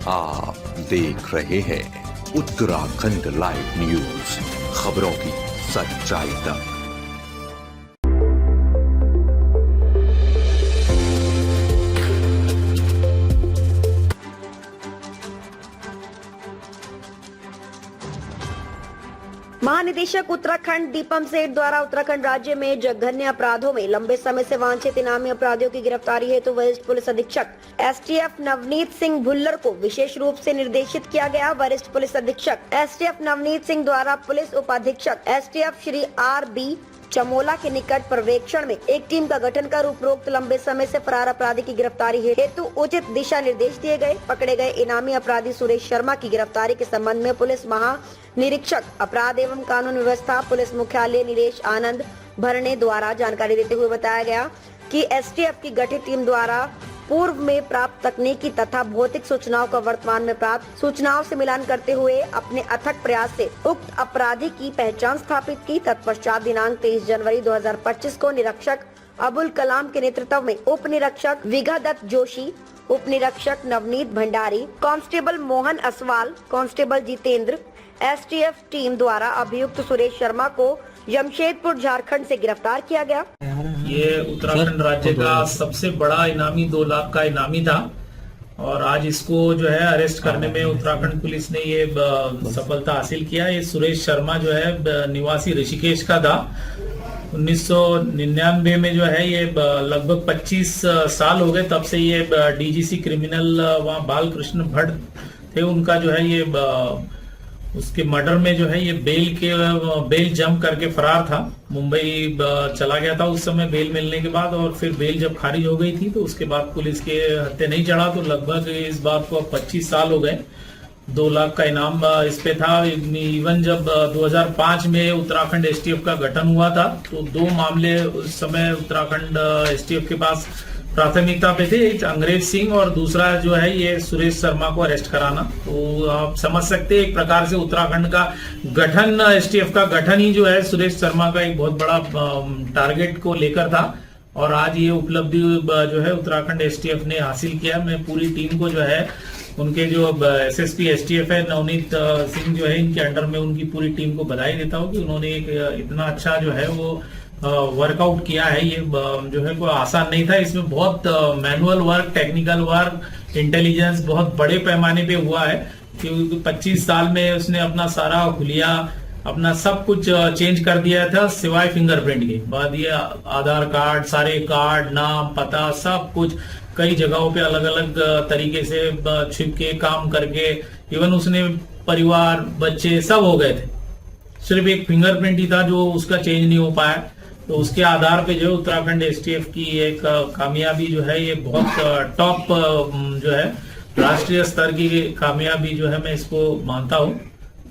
आप देख रहे हैं उत्तराखंड लाइव न्यूज, खबरों की सच्चाई तक। महानिदेशक उत्तराखंड दीपम सेठ द्वारा उत्तराखंड राज्य में जघन्य अपराधों में लंबे समय से वांछित इनामी अपराधियों की गिरफ्तारी हेतु वरिष्ठ पुलिस अधीक्षक एसटीएफ नवनीत सिंह भुल्लर को विशेष रूप से निर्देशित किया गया। वरिष्ठ पुलिस अधीक्षक एसटीएफ नवनीत सिंह द्वारा पुलिस उपाधीक्षक एसटीएफ श्री आर.बी. चमोला के निकट पर्यवेक्षण में एक टीम का गठन कर उपरोक्त लंबे समय से फरार अपराधी की गिरफ्तारी हेतु उचित दिशा निर्देश दिए गए। पकड़े गए इनामी अपराधी सुरेश शर्मा की गिरफ्तारी के संबंध में पुलिस महानिरीक्षक अपराध एवं कानून व्यवस्था पुलिस मुख्यालय नीलेश आनंद भरणे द्वारा जानकारी देते हुए बताया गया कि एसटीएफ की गठित टीम द्वारा पूर्व में प्राप्त तकनीकी तथा भौतिक सूचनाओं का वर्तमान में प्राप्त सूचनाओं से मिलान करते हुए अपने अथक प्रयास से उक्त अपराधी की पहचान स्थापित की। तत्पश्चात दिनांक 23 जनवरी 2025 को निरीक्षक अबुल कलाम के नेतृत्व में उप निरीक्षक विघादत्त जोशी, उप निरीक्षक Navneet Bhandari, constable Mohan Aswal, constable Jitendra, STF team द्वारा अभियुक्त सुरेश शर्मा को जमशेदपुर झारखंड से गिरफ्तार किया गया। ये उत्तराखंड राज्य का सबसे बड़ा इनामी 2 लाख का इनामी था और आज इसको जो है अरेस्ट करने में उत्तराखंड पुलिस ने ये सफलता हासिल किया। ये सुरेश शर्मा जो है निवासी ऋषिकेश का था। 1999 में जो है ये लगभग 25 साल हो गए तब से ये डीजीसी क्रिमिनल वहाँ बालकृष्ण भट्ट थे, उनका जो है ये उसके मर्डर में जो है ये बेल जंप करके फरार था। मुंबई चला गया था उस समय बेल मिलने के बाद, और फिर बेल जब खारिज हो गई थी तो उसके बाद पुलिस के हत्थे नहीं चढ़ा। तो लगभग इस बात को 25 साल हो गए। 2 लाख का इनाम इस पे था। इवन जब 2005 में उत्तराखंड एसटीएफ का गठन हुआ था तो 2 मामले उस समय उत्तराखंड एसटीएफ के पास प्राथमिकता पे थे, एक अंग्रेज सिंह और दूसरा जो है ये सुरेश शर्मा को अरेस्ट कराना। तो आप समझ सकते हैं एक प्रकार से उत्तराखंड का गठन, एसटीएफ का गठन ही जो है सुरेश शर्मा का एक बहुत बड़ा टारगेट को लेकर था। और आज ये उपलब्धि जो है उत्तराखंड एसटीएफ ने हासिल किया। मैं पूरी टीम को जो है उनके जो एसएसपी एसटीएफ है नवनीत सिंह जो है इनके अंडर में उनकी पूरी टीम को बधाई देता हूँ कि उन्होंने एक इतना अच्छा जो है वो वर्कआउट किया है। ये जो है कोई आसान नहीं था, इसमें बहुत manual work, technical work, intelligence बहुत बड़े पैमाने पे हुआ है क्योंकि 25 साल में उसने अपना सारा हुलिया, अपना सब कुछ चेंज कर दिया था सिवाय फिंगरप्रिंट के। बाद ये आधार कार्ड, सारे कार्ड, नाम, पता, सब कुछ कई जगहों पे अलग अलग तरीके से छिप के काम करके इवन उसने परिवार, बच्चे सब हो गए थे। सिर्फ एक फिंगरप्रिंट ही था जो उसका चेंज नहीं हो पाया। तो उसके आधार पे जो उत्तराखंड एसटीएफ की एक कामयाबी जो है ये बहुत टॉप जो है राष्ट्रीय स्तर की कामयाबी जो है मैं इसको मानता हूँ।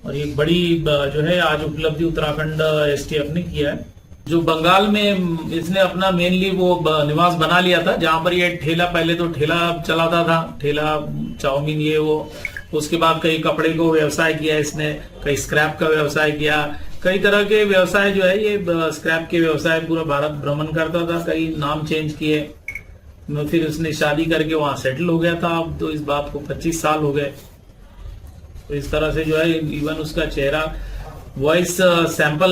और ये बड़ी जो है आज उपलब्धि उत्तराखंड एसटीएफ ने किया है। जो बंगाल में इसने अपना मेनली वो निवास बना लिया था जहां पर ये ठेला, पहले तो ठेला चलाता था, ठेला चाउमीन ये वो। उसके बाद कई कपड़े को व्यवसाय किया इसने, कई स्क्रैप का व्यवसाय किया, कई तरह के व्यवसाय जो है ये स्क्रैप के व्यवसाय पूरा भारत भ्रमण करता था। कई नाम चेंज किए, फिर उसने शादी करके वहां सेटल हो गया था। अब तो इस बात को 25 साल हो गए। तो इस तरह से जो है इवन उसका चेहरा, वॉइस सैंपल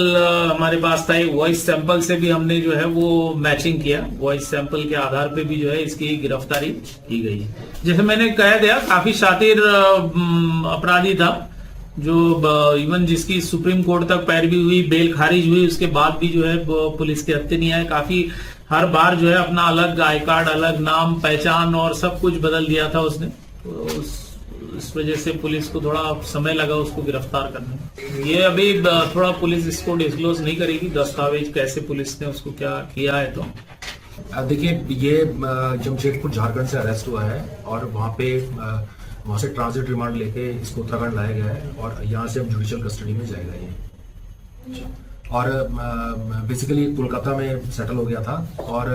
हमारे पास था, वॉइस सैंपल से भी हमने जो है वो मैचिंग किया। वॉइस सैंपल के आधार पे भी जो है इसकी गिरफ्तारी की गई है। जैसे मैंने कह दिया काफी शातिर अपराधी था जो इवन जिसकी सुप्रीम कोर्ट तक पैरवी हुई, बेल खारिज हुई, उसके बाद भी जो है पुलिस के हत्थे नहीं आए। काफी हर बार जो है अपना अलग आई कार्ड, अलग नाम, पहचान और सब कुछ बदल दिया था उसने। तो इस वजह से पुलिस को थोड़ा समय लगा उसको गिरफ्तार करने में। ये अभी थोड़ा पुलिस इसको डिस्क्लोज नहीं करेगी दस्तावेज कैसे पुलिस ने उसको क्या किया है। तो देखिए ये जमशेदपुर झारखंड से अरेस्ट हुआ है और वहाँ से ट्रांजिट रिमांड लेके इसको उत्तराखंड लाया गया है और यहाँ से अब जुडिशियल कस्टडी में जाएगा ये। और बेसिकली कोलकाता में सेटल हो गया था और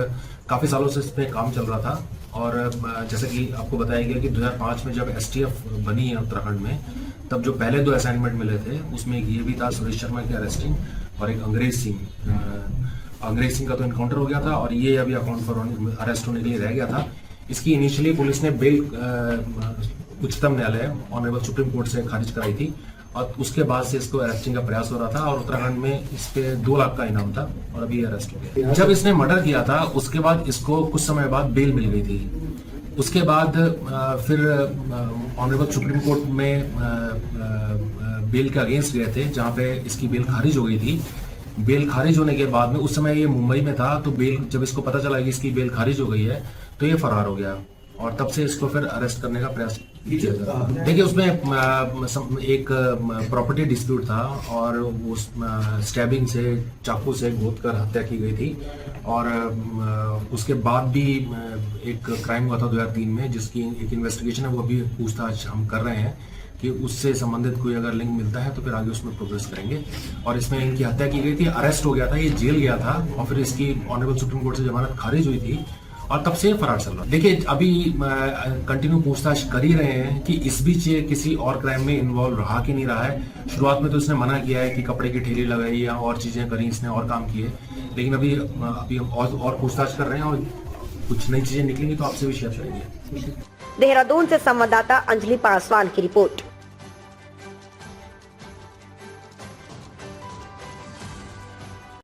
काफ़ी सालों से इसमें काम चल रहा था। और जैसे कि आपको बताया गया कि 2005 में जब एसटीएफ बनी है उत्तराखंड में, तब जो पहले 2 असाइनमेंट मिले थे उसमें ये भी था सुरेश शर्मा की अरेस्टिंग और एक अंग्रेज सिंह का तो इनकाउंटर हो गया था और ये अभी अकाउंट फॉर अरेस्ट होने के लिए रह गया था। इसकी इनिशियली पुलिस ने बेल उच्चतम न्यायालय ऑनरेबल सुप्रीम कोर्ट से खारिज कराई थी और उसके बाद से इसको अरेस्टिंग का प्रयास हो रहा था और उत्तराखंड में इस पे 2 लाख का इनाम था और अभी अरेस्ट हो गया। जब इसने मर्डर किया था उसके बाद इसको कुछ समय बाद बेल मिल गई थी। उसके बाद फिर ऑनरेबल सुप्रीम कोर्ट में बेल के अगेंस्ट गए थे, जहां पे इसकी बेल खारिज हो गई थी। बेल खारिज होने के बाद में उस समय ये मुंबई में था, तो बेल जब इसको पता चला कि इसकी बेल खारिज हो गई है तो ये फरार हो गया और तब से इसको फिर अरेस्ट करने का प्रयास किया गया। देखिए उसमें एक प्रॉपर्टी डिस्प्यूट था और उस स्टैबिंग से, चाकू से गोद कर हत्या की गई थी और उसके बाद भी एक क्राइम हुआ था 2003 में, जिसकी एक इन्वेस्टिगेशन है, वो अभी पूछताछ हम कर रहे हैं कि उससे संबंधित कोई अगर लिंक मिलता है तो फिर आगे उसमें प्रोग्रेस करेंगे। और इसमें इनकी हत्या की गई थी, अरेस्ट हो गया था, ये जेल गया था और फिर इसकी ऑनरेबल सुप्रीम कोर्ट से जमानत खारिज हुई थी और तब से फरार चल रहा। देखिए अभी कंटिन्यू पूछताछ कर ही रहे हैं कि इस बीच ये किसी और क्राइम में इन्वॉल्व रहा कि नहीं रहा है। शुरुआत में तो इसने मना किया है कि कपड़े की ठेली लगाई या और चीजें करी, इसने और काम किए, लेकिन अभी हम और पूछताछ कर रहे हैं और कुछ नई चीजें निकलेंगी तो आपसे भी शेयर करेंगे। देहरादून से संवाददाता अंजलि पासवान की रिपोर्ट।